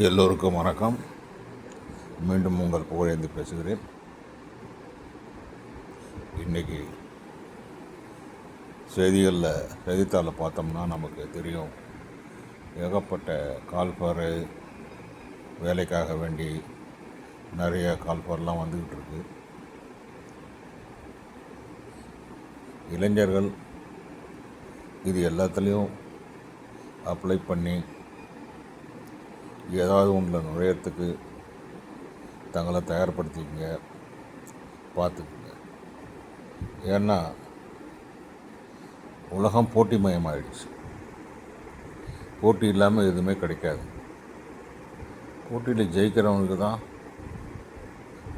எல்லோருக்கும் வணக்கம். மீண்டும் உங்கள் புகழேந்தி பேசுகிறேன். இன்றைக்கி செய்தித்தாளில் பார்த்தோம்னா நமக்கு தெரியும், ஏகப்பட்ட கால்பார் வேலைக்காக வேண்டி நிறைய கால்பார்லாம் வந்துக்கிட்டு இருக்கு. இளைஞர்கள் இது எல்லாத்துலேயும் அப்ளை பண்ணி ஏதாவது ஒன்றில் நுழையறதுக்கு தங்களை தயார்படுத்திக்கங்க, பார்த்துக்குங்க. ஏன்னா உலகம் போட்டி மயமாயிடுச்சு. போட்டி இல்லாமல் எதுவுமே கிடைக்காது. போட்டியில் ஜெயிக்கிறவங்களுக்கு தான்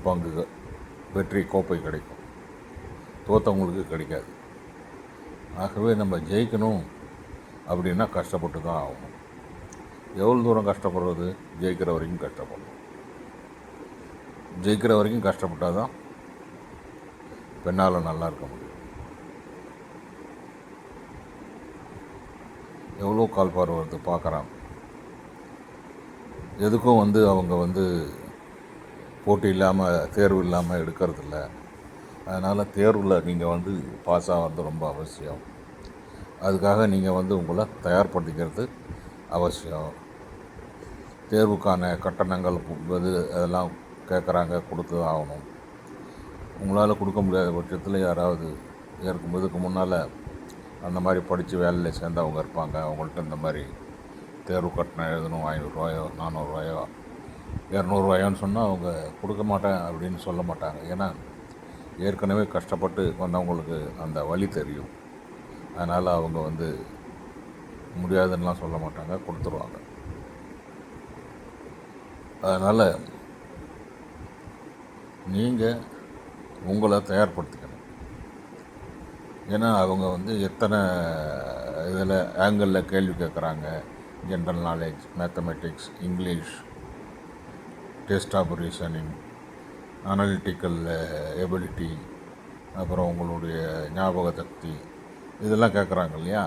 பங்கு, வெற்றி கோப்பை கிடைக்கும், தோற்றவங்களுக்கு கிடைக்காது. ஆகவே நம்ம ஜெயிக்கணும் அப்படின்னா கஷ்டப்பட்டு தான் ஆகணும். எவ்வளோ தூரம் கஷ்டப்படுறது? ஜெயிக்கிற வரைக்கும் கஷ்டப்படணும். ஜெயிக்கிற வரைக்கும் கஷ்டப்பட்டால் தான் பெண்ணால் நல்லா இருக்க முடியும். எவ்வளோ கால்பார் வருது பார்க்குறாங்க. எதுக்கும் அவங்க போட்டி இல்லாமல், தேர்வு இல்லாமல் எடுக்கிறதில்ல. அதனால் தேர்வில் நீங்கள் பாஸ் ஆகிறது ரொம்ப அவசியம். அதுக்காக நீங்கள் உங்களை தயார்படுத்திக்கிறது அவசியம். தேர்வுக்கான கட்டணங்கள் அதெல்லாம் கேட்குறாங்க, கொடுத்து தான் ஆகணும். உங்களால் கொடுக்க முடியாத பட்சத்தில் யாராவது இதுக்கு முன்னால் அந்த மாதிரி படித்து வேலையில் சேர்ந்தவங்க இருப்பாங்க. அவங்கள்ட்ட இந்த மாதிரி தேர்வு கட்டணம் எழுதணும், 500 ரூபாயோ 400 ரூபாயோ 200 ரூபாயோன்னு சொன்னால் அவங்க கொடுக்க மாட்டேன் அப்படின்னு சொல்ல மாட்டாங்க. ஏன்னா ஏற்கனவே கஷ்டப்பட்டு வந்தவங்களுக்கு அந்த வழி தெரியும். அதனால் அவங்க முடியாதுன்னெலாம் சொல்ல மாட்டாங்க, கொடுத்துருவாங்க. அதனால் நீங்கள் உங்களை தயார்படுத்திக்கணும். ஏன்னா அவங்க எத்தனை இதில் ஆங்கிளில் கேள்வி கேட்குறாங்க. General knowledge, mathematics, English, test of reasoning, analytical ability, அப்புறம் உங்களுடைய ஞாபக சக்தி, இதெல்லாம் கேட்குறாங்க இல்லையா?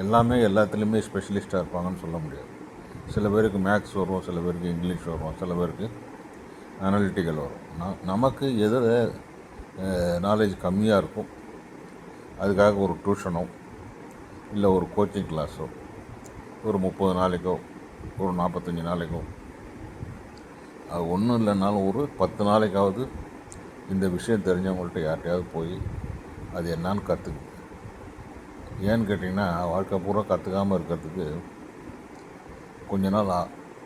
எல்லாமே எல்லாத்துலேயுமே ஸ்பெஷலிஸ்ட்டாக இருப்பாங்கன்னு சொல்ல முடியாது. சில பேருக்கு மேக்ஸ் வரும், சில பேருக்கு இங்கிலீஷ் வரும், சில பேருக்கு அனலிட்டிக்கல் வரும். நமக்கு எதில் நாலேஜ் கம்மியாக இருக்கும், அதுக்காக ஒரு டியூஷனோ இல்லை ஒரு கோச்சிங் கிளாஸோ ஒரு 30 நாளைக்கோ ஒரு 45 நாளைக்கோ, அது ஒன்றும் இல்லைனாலும் ஒரு 10 நாளைக்காவது இந்த விஷயம் தெரிஞ்சவங்கள்ட்ட யார்கிட்டையாவது போய் அது என்னான்னு கற்றுக்குங்க. ஏன்னு கேட்டிங்கன்னா, வாழ்க்கை பூரா கற்றுக்காமல் இருக்கிறதுக்கு கொஞ்ச நாள்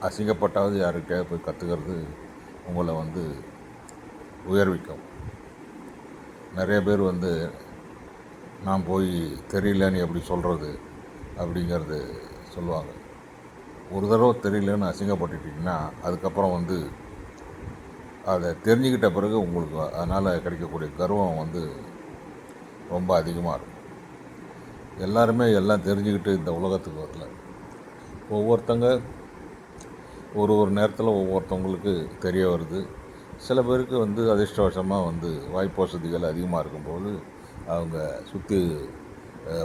அசிங்கப்பட்டாவது யார்கிட்டையாவது போய் கற்றுக்கிறது உங்களை உயர்விக்கும். நிறைய பேர் நான் போய் தெரியலன்னு எப்படி சொல்கிறது அப்படிங்கிறது சொல்லுவாங்க. ஒரு தடவை தெரியலன்னு அசிங்கப்பட்டுட்டிங்கன்னா அதுக்கப்புறம் அதை தெரிஞ்சுக்கிட்ட பிறகு உங்களுக்கு அதனால் கிடைக்கக்கூடிய கர்வம் ரொம்ப அதிகமாக இருக்கும். எல்லாருமே எல்லாம் தெரிஞ்சுக்கிட்டு இந்த உலகத்துக்கு வரல. ஒவ்வொருத்தங்க ஒரு நேரத்தில் ஒவ்வொருத்தவங்களுக்கு தெரிய வருது. சில பேருக்கு அதிர்ஷ்டவசமாக வாய்ப்பு வசதிகள் அதிகமாக இருக்கும்போது அவங்க சுற்றி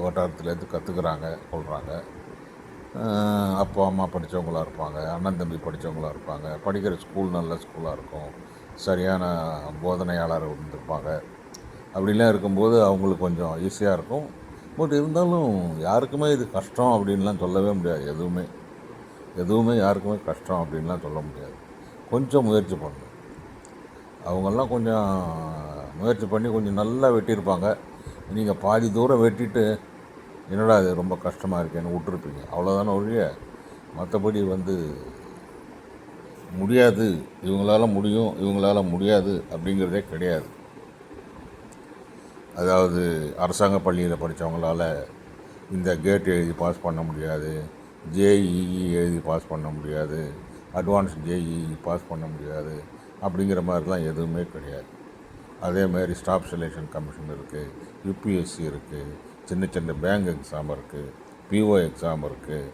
வட்டாரத்துலேருந்து கற்றுக்குறாங்க, சொல்கிறாங்க. அப்பா அம்மா படித்தவங்களாக இருப்பாங்க, அண்ணன் தம்பி படித்தவங்களாக இருப்பாங்க, படிக்கிற ஸ்கூல் நல்ல ஸ்கூலாக இருக்கும், சரியான போதனையாளர் இருந்திருப்பாங்க. அப்படிலாம் இருக்கும்போது அவங்களுக்கு கொஞ்சம் ஈஸியாக இருக்கும். பட் இருந்தாலும் யாருக்குமே இது கஷ்டம் அப்படின்லாம் சொல்லவே முடியாது. எதுவுமே யாருக்குமே கஷ்டம் அப்படின்லாம் சொல்ல முடியாது. கொஞ்சம் முயற்சி பண்ணணும். அவங்கெல்லாம் கொஞ்சம் முயற்சி பண்ணி கொஞ்சம் நல்லா வெட்டியிருப்பாங்க. நீங்கள் பாதி தூரம் வெட்டிட்டு என்னடா அது ரொம்ப கஷ்டமாக இருக்கேன்னு விட்டுருப்பீங்க. அவ்வளோதானே ஒழிய மற்றபடி முடியாது, இவங்களால் முடியும், இவங்களால் முடியாது அப்படிங்கிறதே கிடையாது. அதாவது அரசாங்க பள்ளியில் படித்தவங்களால இந்த கேட் எழுதி பாஸ் பண்ண முடியாது, ஜேஇஇ எழுதி பாஸ் பண்ண முடியாது, அட்வான்ஸ் ஜேஇஇ பாஸ் பண்ண முடியாது அப்படிங்கிற மாதிரிலாம் எதுவுமே கிடையாது. அதேமாதிரி ஸ்டாஃப் செலெக்ஷன் கமிஷன் இருக்குது, யூபிஎஸ்சி இருக்குது, சின்ன சின்ன பேங்க் எக்ஸாம் இருக்குது, பிஓ எக்ஸாம் இருக்குது,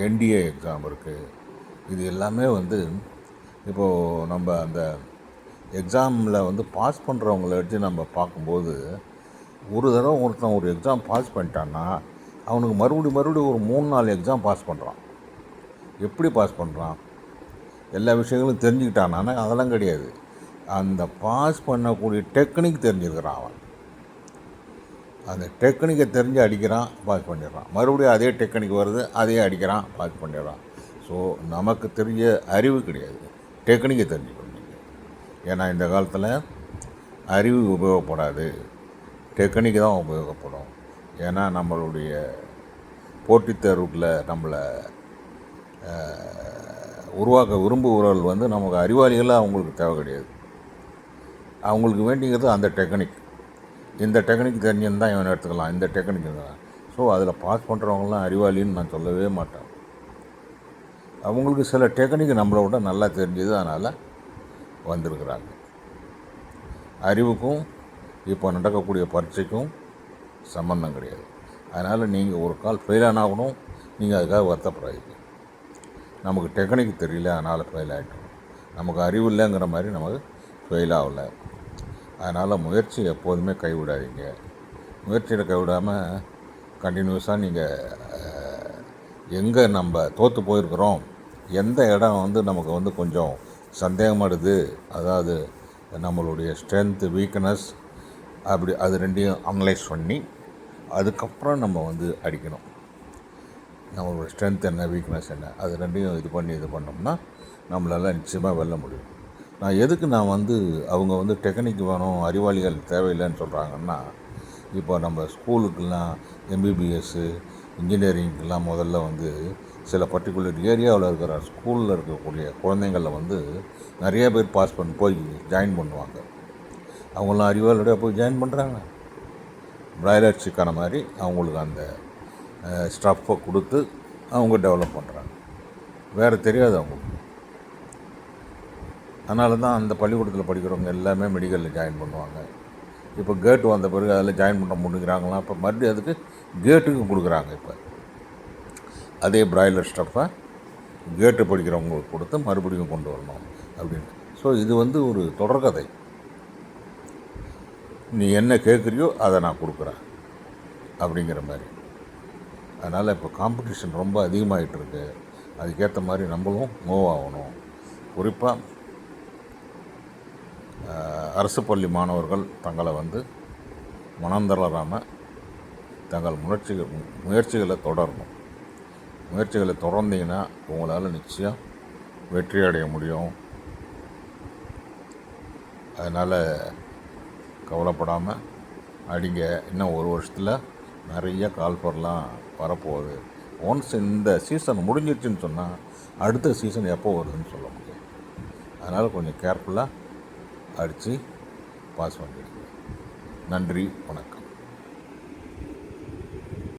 என்டிஏ எக்ஸாம் இருக்குது. இது எல்லாமே இப்போது நம்ம அந்த எக்ஸாமில் பாஸ் பண்ணுறவங்கள வச்சு நம்ம பார்க்கும்போது, ஒரு தடவை ஒருத்தன் ஒரு எக்ஸாம் பாஸ் பண்ணிட்டான்னா அவனுக்கு மறுபடியும் ஒரு 3-4 எக்ஸாம் பாஸ் பண்ணுறான். எப்படி பாஸ் பண்ணுறான், எல்லா விஷயங்களும் தெரிஞ்சுக்கிட்டானா? அதெல்லாம் கிடையாது. அந்த பாஸ் பண்ணக்கூடிய டெக்னிக் தெரிஞ்சுருக்கிறான் அவன். அந்த டெக்னிக்கை தெரிஞ்சு அடிக்கிறான், பாஸ் பண்ணிடுறான். மறுபடியும் அதே டெக்னிக் வருது, அதையே அடிக்கிறான், பாஸ் பண்ணிடுறான். ஸோ நமக்கு தெரிய அறிவு கிடையாது, டெக்னிக்கை தெரிஞ்சுக்கணும் நீங்கள். ஏன்னா இந்த காலத்தில் அறிவு உபயோகப்படாது, டெக்னிக்கு தான் உபயோகப்படும். ஏன்னா நம்மளுடைய போட்டித் தேர்வுகளில் நம்மளை உருவாக்க விரும்புகிறவர்கள் வந்து நமக்கு அறிவாளிகளாக அவங்களுக்கு தேவை கிடையாது. அவங்களுக்கு வேண்டிங்கிறது அந்த டெக்னிக். இந்த டெக்னிக் தெரிஞ்சுன்னு இவன் எடுத்துக்கலாம், இந்த டெக்னிக் தான். ஸோ அதில் பாஸ் பண்ணுறவங்களாம் அறிவாளின்னு நான் சொல்லவே மாட்டேன். அவங்களுக்கு சில டெக்னிக் நம்மளை விட நல்லா தெரிஞ்சது, அதனால் வந்திருக்கிறாங்க. அறிவுக்கும் இப்போ நடக்கக்கூடிய பரீட்சைக்கும் சம்மந்தம் கிடையாது. அதனால் நீங்கள் ஒரு கால் ஃபெயில் ஆனாகணும், நீங்கள் அதுக்காக வருத்தப்படாதீங்க. நமக்கு டெக்னிக் தெரியல, அதனால் ஃபெயில் ஆகிட்டோம். நமக்கு அறிவு இல்லைங்கிற மாதிரி நமக்கு ஃபெயில் ஆகலை. அதனால் முயற்சி எப்போதுமே கைவிடாதீங்க. முயற்சியில் கைவிடாமல் கண்டினியூஸாக நீங்கள் எங்கே நம்ம தோற்று போயிருக்கிறோம், எந்த இடம் வந்து நமக்கு வந்து கொஞ்சம் சந்தேகமாடுது, அதாவது நம்மளுடைய ஸ்ட்ரென்த்து, வீக்னஸ், அப்படி அது ரெண்டையும் அனலைஸ் பண்ணி அதுக்கப்புறம் நம்ம வந்து அடிக்கணும். நம்மளோட ஸ்ட்ரென்த் என்ன, வீக்னஸ் என்ன, அது ரெண்டையும் இது பண்ணோம்னா நம்மளால் நிச்சயமாக வெல்ல முடியும். நான் வந்து அவங்க வந்து டெக்னிக் வேணும், அறிவாளிகள் தேவையில்லைன்னு சொல்கிறாங்கன்னா, இப்போ நம்ம ஸ்கூலுக்கெல்லாம் எம்பிபிஎஸ்ஸு, இன்ஜினியரிங்க்கெலாம் முதல்ல வந்து சில பர்டிகுலர் ஏரியாவில் இருக்கிற ஸ்கூலில் இருக்கக்கூடிய குழந்தைங்களில் வந்து நிறைய பேர் பாஸ் பண்ணி போய் ஜாயின் பண்ணுவாங்க. அவங்களாம் அறிவாளியோட போய் ஜாயின் பண்ணுறாங்க. பிராய்லர் சிக்கன மாதிரி அவங்களுக்கு அந்த ஸ்டஃப்பை கொடுத்து அவங்க டெவலப் பண்ணுறாங்க. வேறு தெரியாது அவங்களுக்கு. அதனால தான் அந்த பள்ளிக்கூடத்தில் படிக்கிறவங்க எல்லாமே மெடிக்கலில் ஜாயின் பண்ணுவாங்க. இப்போ கேட்டு வந்த பிறகு அதில் ஜாயின் பண்ண முடிக்கிறாங்களாம். இப்போ மறுபடியும் அதுக்கு கேட்டுக்கு கொடுக்குறாங்க. இப்போ அதே பிராய்லர் ஸ்டஃப்பை கேட்டு படிக்கிறவங்களுக்கு கொடுத்து மறுபடியும் கொண்டு வரணும் அப்படின்னு. ஸோ இது வந்து ஒரு தொடர்கதை. நீ என்ன கேட்குறியோ அதை நான் கொடுக்குறேன் அப்படிங்கிற மாதிரி. அதனால் இப்போ காம்படிஷன் ரொம்ப அதிகமாகிட்டு இருக்கு. அதுக்கேற்ற மாதிரி நம்மளும் மூவ் ஆகணும். குறிப்பாக அரசு பள்ளி மாணவர்கள் தங்களை வந்து மனந்தளராமல் தங்கள் முயற்சிகளை தொடரணும். முயற்சிகளை தொடர்ந்தீங்கன்னா உங்களால் நிச்சயம் வெற்றி அடைய முடியும். அதனால் கவலைப்படாமல் அடிங்க. இன்னும் ஒரு வருஷத்தில் நிறைய கால்ஃபர்லாம் வரப்போகுது. ஒன்ஸ் இந்த சீசன் முடிஞ்சிருச்சுன்னு சொன்னால் அடுத்த சீசன் எப்போ வருதுன்னு சொல்ல முடியாது. அதனால் கொஞ்சம் கேர்ஃபுல்லாக அடித்து பாஸ் பண்ணிடுங்க. நன்றி, வணக்கம்.